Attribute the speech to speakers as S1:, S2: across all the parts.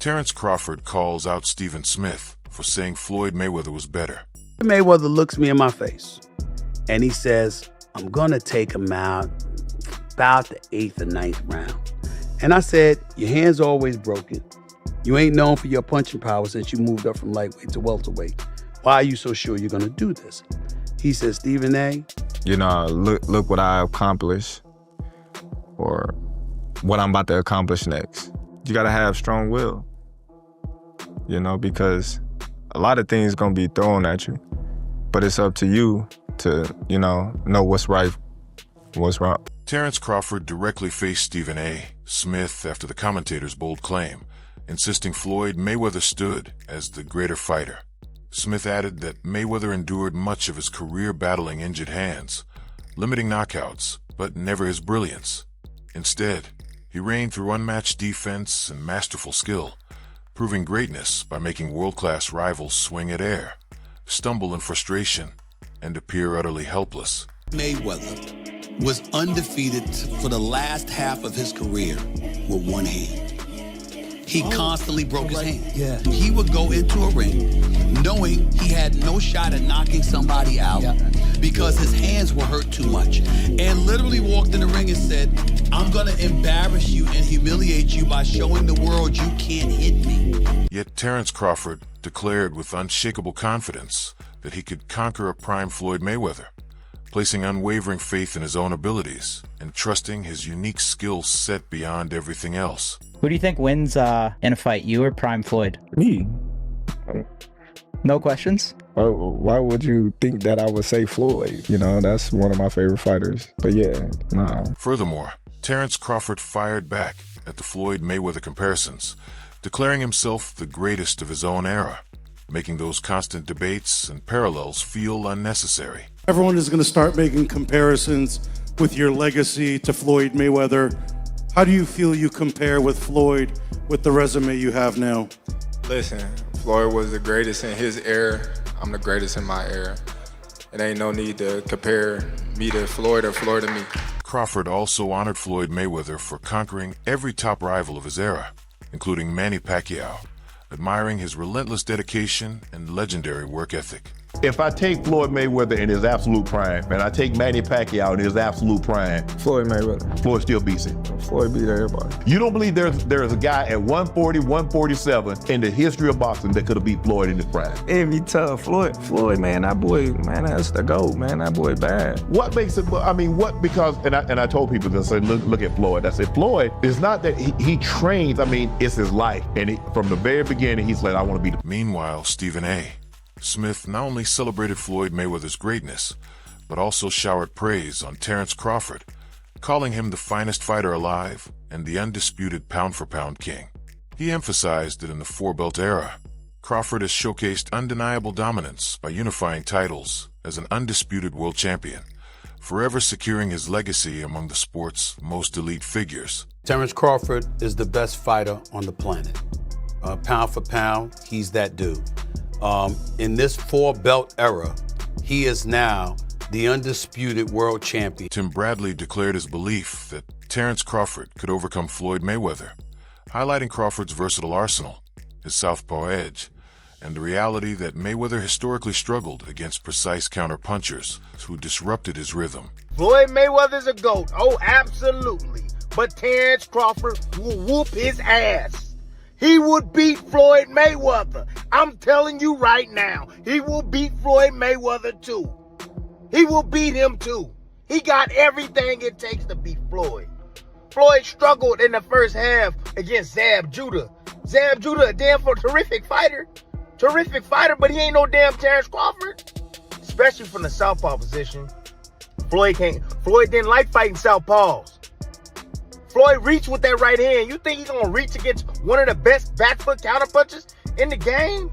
S1: Terence Crawford calls out Stephen Smith for saying Floyd Mayweather was better.
S2: Mayweather looks me in my face and he says, I'm going to take him out about the 8th or 9th round. And I said, your hand's always broken. You ain't known for your punching power since you moved up from lightweight to welterweight. Why are you so sure you're going to do this? He says, Stephen A.
S3: You know, look what I accomplished or what I'm about to accomplish next. You got to have strong will, you know, because a lot of things going to be thrown at you, but it's up to you to, you know what's right, what's wrong.
S1: Terence Crawford directly faced Stephen A. Smith after the commentator's bold claim, insisting Floyd Mayweather stood as the greater fighter. Smith added that Mayweather endured much of his career battling injured hands, limiting knockouts, but never his brilliance. Instead, he reigned through unmatched defense and masterful skill, proving greatness by making world-class rivals swing at air, stumble in frustration, and appear utterly helpless.
S4: Mayweather was undefeated for the last half of his career with one hand. He constantly broke his hand.
S5: Yeah.
S4: He would go into a ring knowing he had no shot at knocking somebody out because his hands were hurt too much, and literally walked in the ring and said, I'm gonna embarrass you and humiliate you by showing the world you can't hit me.
S1: Yet Terence Crawford declared with unshakable confidence that he could conquer a prime Floyd Mayweather, placing unwavering faith in his own abilities and trusting his unique skill set beyond everything else.
S6: Who do you think wins in a fight, you or Prime Floyd?
S3: Me.
S6: No questions?
S3: Why would you think that I would say Floyd? You know, that's one of my favorite fighters. But yeah, nah.
S1: Furthermore, Terence Crawford fired back at the Floyd Mayweather comparisons, declaring himself the greatest of his own era, making those constant debates and parallels feel unnecessary.
S7: Everyone is going to start making comparisons with your legacy to Floyd Mayweather. How do you feel you compare with Floyd with the resume you have now?
S8: Listen, Floyd was the greatest in his era. I'm the greatest in my era. It ain't no need to compare me to Floyd or Floyd to me.
S1: Crawford also honored Floyd Mayweather for conquering every top rival of his era, including Manny Pacquiao, admiring his relentless dedication and legendary work ethic.
S9: If I take Floyd Mayweather in his absolute prime, and I take Manny Pacquiao in his absolute prime,
S3: Floyd Mayweather.
S9: Floyd still beats him.
S3: Floyd beat everybody.
S9: You don't believe there's a guy at 140, 147 in the history of boxing that could have beat Floyd in his prime?
S3: It'd be tough. Floyd, man, that boy, man, that's the GOAT, man. That boy bad.
S9: What makes it, because, and I told people that said, look at Floyd. I said, Floyd, it's not that he trains, it's his life. And from the very beginning, he's like, I want to be the.
S1: Meanwhile, Stephen A. Smith not only celebrated Floyd Mayweather's greatness, but also showered praise on Terence Crawford, calling him the finest fighter alive and the undisputed pound-for-pound king. He emphasized that in the four-belt era, Crawford has showcased undeniable dominance by unifying titles as an undisputed world champion, forever securing his legacy among the sport's most elite figures.
S2: Terence Crawford is the best fighter on the planet. Pound for pound, he's that dude. In this four-belt era, he is now the undisputed world champion.
S1: Tim Bradley declared his belief that Terence Crawford could overcome Floyd Mayweather, highlighting Crawford's versatile arsenal, his southpaw edge, and the reality that Mayweather historically struggled against precise counter-punchers who disrupted his rhythm.
S5: Floyd Mayweather's a GOAT. Oh, absolutely. But Terence Crawford will whoop his ass. He would beat Floyd Mayweather. I'm telling you right now, he will beat Floyd Mayweather too. He will beat him too. He got everything it takes to beat Floyd. Floyd struggled in the first half against Zab Judah. Zab Judah, a damn terrific fighter. Terrific fighter, but he ain't no damn Terence Crawford. Especially from the southpaw position. Floyd didn't like fighting southpaws. Floyd reached with that right hand. You think he's going to reach against one of the best back foot counterpunchers in the game?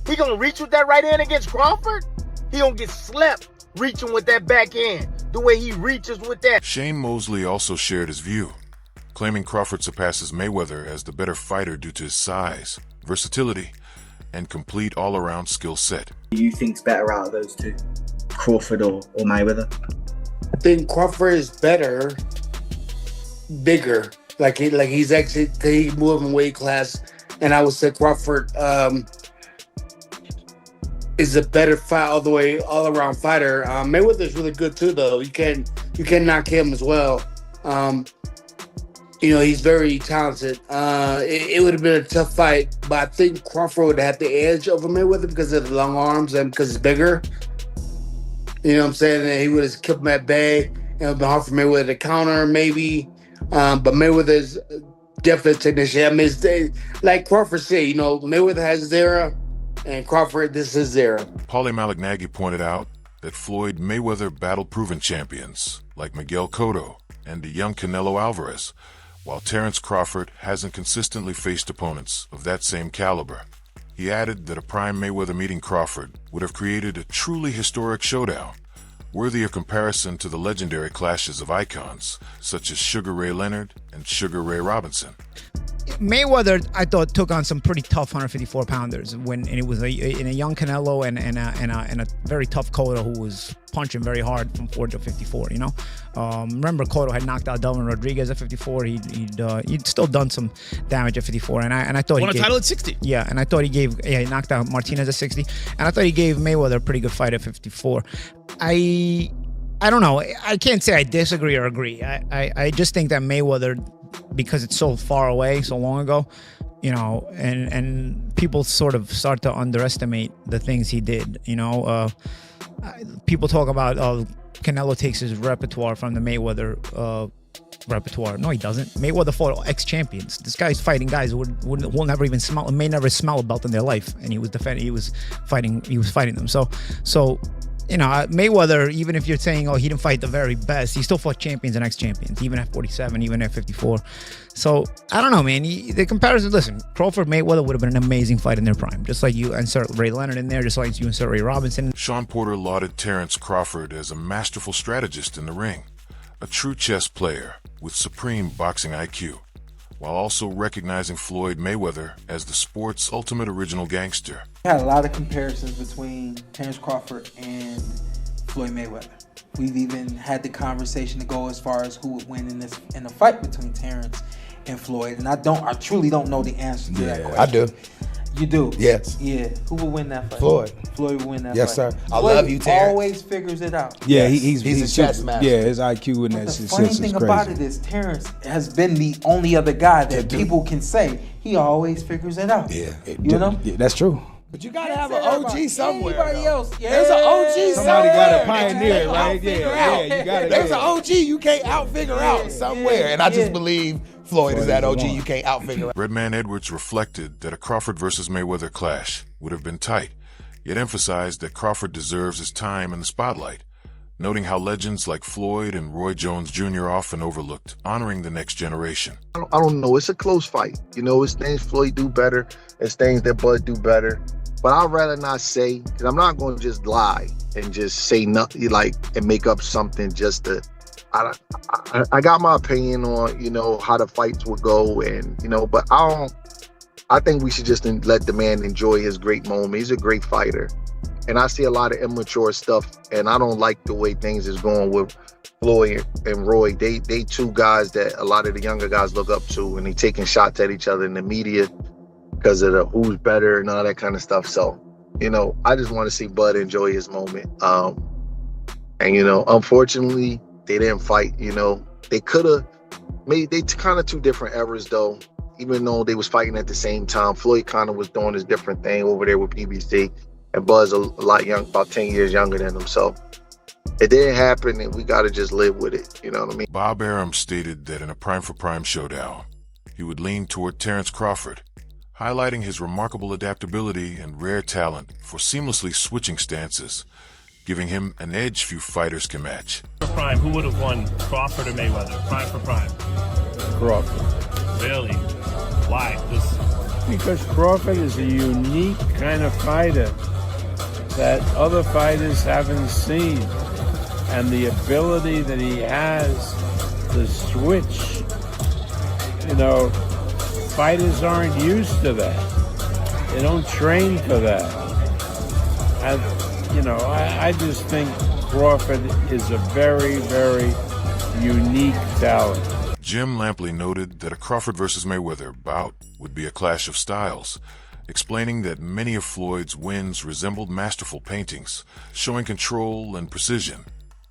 S5: He going to reach with that right hand against Crawford? He going to get slept reaching with that back hand the way he reaches with that.
S1: Shane Mosley also shared his view, claiming Crawford surpasses Mayweather as the better fighter due to his size, versatility, and complete all-around skill set.
S10: Who do you think's better out of those two, Crawford or Mayweather?
S11: I think Crawford is better, bigger. Like he's actually moving weight class and I would say Crawford is a better fight all around fighter. Mayweather is really good too, though. You can knock him as well. He's very talented. It would have been a tough fight, but I think Crawford would have the edge over Mayweather because of the long arms and because he's bigger. You know what I'm saying? And he would have kept him at bay. It would have been hard for Mayweather to counter, maybe. But Mayweather's definitely a technician. I mean, like Crawford said, Mayweather has his era, and Crawford, this is his era.
S1: Paulie Malignaggi pointed out that Floyd Mayweather battled proven champions like Miguel Cotto and the young Canelo Alvarez, while Terence Crawford hasn't consistently faced opponents of that same caliber. He added that a prime Mayweather meeting Crawford would have created a truly historic showdown, worthy of comparison to the legendary clashes of icons such as Sugar Ray Leonard and Sugar Ray Robinson.
S12: Mayweather, I thought, took on some pretty tough 154-pounders and it was in a young Canelo and a very tough Cotto who was punching very hard from 40 to 54. Remember Cotto had knocked out Delvin Rodriguez at 54. He'd still done some damage at 54, and I thought
S13: won a title at 60.
S12: Yeah, and I thought he knocked out Martinez at 60, and I thought he gave Mayweather a pretty good fight at 54. I don't know. I can't say I disagree or agree. I just think that Mayweather, because it's so far away, so long ago, and people sort of start to underestimate the things he did. People talk about Canelo takes his repertoire from the Mayweather repertoire. No, he doesn't. Mayweather fought ex-champions. This guy's fighting guys who will never even may never smell a belt in their life, and he was fighting them. So. Mayweather, even if you're saying, he didn't fight the very best, he still fought champions and ex-champions, even at 47, even at 54. So, I don't know, man. The comparison, listen, Crawford-Mayweather would have been an amazing fight in their prime. Just like you insert Ray Leonard in there, just like you insert Ray Robinson.
S1: Sean Porter lauded Terence Crawford as a masterful strategist in the ring, a true chess player with supreme boxing IQ, while also recognizing Floyd Mayweather as the sport's ultimate original gangster.
S14: We had a lot of comparisons between Terence Crawford and Floyd Mayweather. We've even had the conversation to go as far as who would win in the fight between Terence and Floyd. And I truly don't know the answer to that question.
S15: I do.
S14: You do?
S15: Yes.
S14: Yeah. Who will win that fight?
S15: Floyd.
S14: Floyd will win that
S15: yes,
S14: fight.
S15: Yes, sir. I love you, Terence.
S14: Always figures it out.
S15: Yeah, he's a chess master.
S16: Yeah, his IQ and that
S14: the funny thing about it is Terence has been the only other guy that people can say he always figures it out.
S15: Yeah.
S14: Yeah,
S16: that's true.
S15: But you gotta have an OG somewhere.
S14: Anybody else? Yeah.
S15: There's an OG somewhere.
S16: Somebody got a pioneer, right? Yeah, you got it.
S15: There's an OG you can't out-figure out somewhere. And I just believe Floyd is that OG you can't out-figure out.
S1: Redman Edwards reflected that a Crawford versus Mayweather clash would have been tight, yet emphasized that Crawford deserves his time in the spotlight, noting how legends like Floyd and Roy Jones Jr. often overlooked, honoring the next generation.
S17: I don't know. It's a close fight. It's things Floyd do better. It's things that Bud do better. But I'd rather not say, because I'm not going to just lie and just say nothing, and make up something just to... I got my opinion on, how the fights would go, and, but I think we should just let the man enjoy his great moment. He's a great fighter. And I see a lot of immature stuff, and I don't like the way things is going with Floyd and Roy. They two guys that a lot of the younger guys look up to, and they taking shots at each other in the media because of the who's better and all that kind of stuff. So, I just want to see Bud enjoy his moment. And, unfortunately, they didn't fight. They could have made, they kind of two different eras, though. Even though they was fighting at the same time, Floyd kind of was doing his different thing over there with PBC. And Bud's a lot young, about 10 years younger than him. So it didn't happen, and we got to just live with it. You know what I mean?
S1: Bob Arum stated that in a prime for prime showdown, he would lean toward Terence Crawford, highlighting his remarkable adaptability and rare talent for seamlessly switching stances, giving him an edge few fighters can match.
S18: For prime, who would have won, Crawford or Mayweather? Prime for prime.
S16: Crawford.
S18: Really? Why?
S16: Because Crawford is a unique kind of fighter that other fighters haven't seen. And the ability that he has to switch, fighters aren't used to that. They don't train for that. And, I just think Crawford is a very, very unique talent.
S1: Jim Lampley noted that a Crawford versus Mayweather bout would be a clash of styles, explaining that many of Floyd's wins resembled masterful paintings, showing control and precision,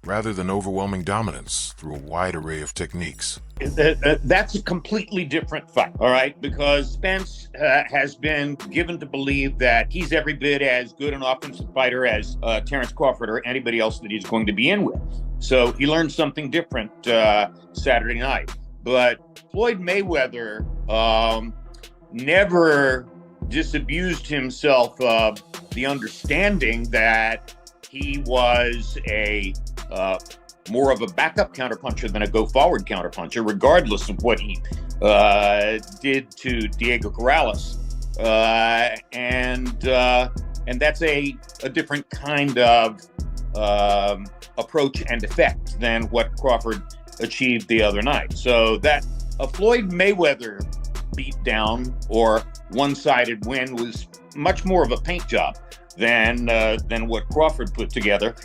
S1: rather than overwhelming dominance through a wide array of techniques.
S13: That's a completely different fight, all right? Because Spence has been given to believe that he's every bit as good an offensive fighter as Terence Crawford or anybody else that he's going to be in with. So he learned something different Saturday night. But Floyd Mayweather never disabused himself of the understanding that he was a more of a backup counterpuncher than a go-forward counterpuncher, regardless of what he did to Diego Corrales. And that's a different kind of approach and effect than what Crawford achieved the other night. So that a Floyd Mayweather beatdown or one-sided win was much more of a paint job than what Crawford put together.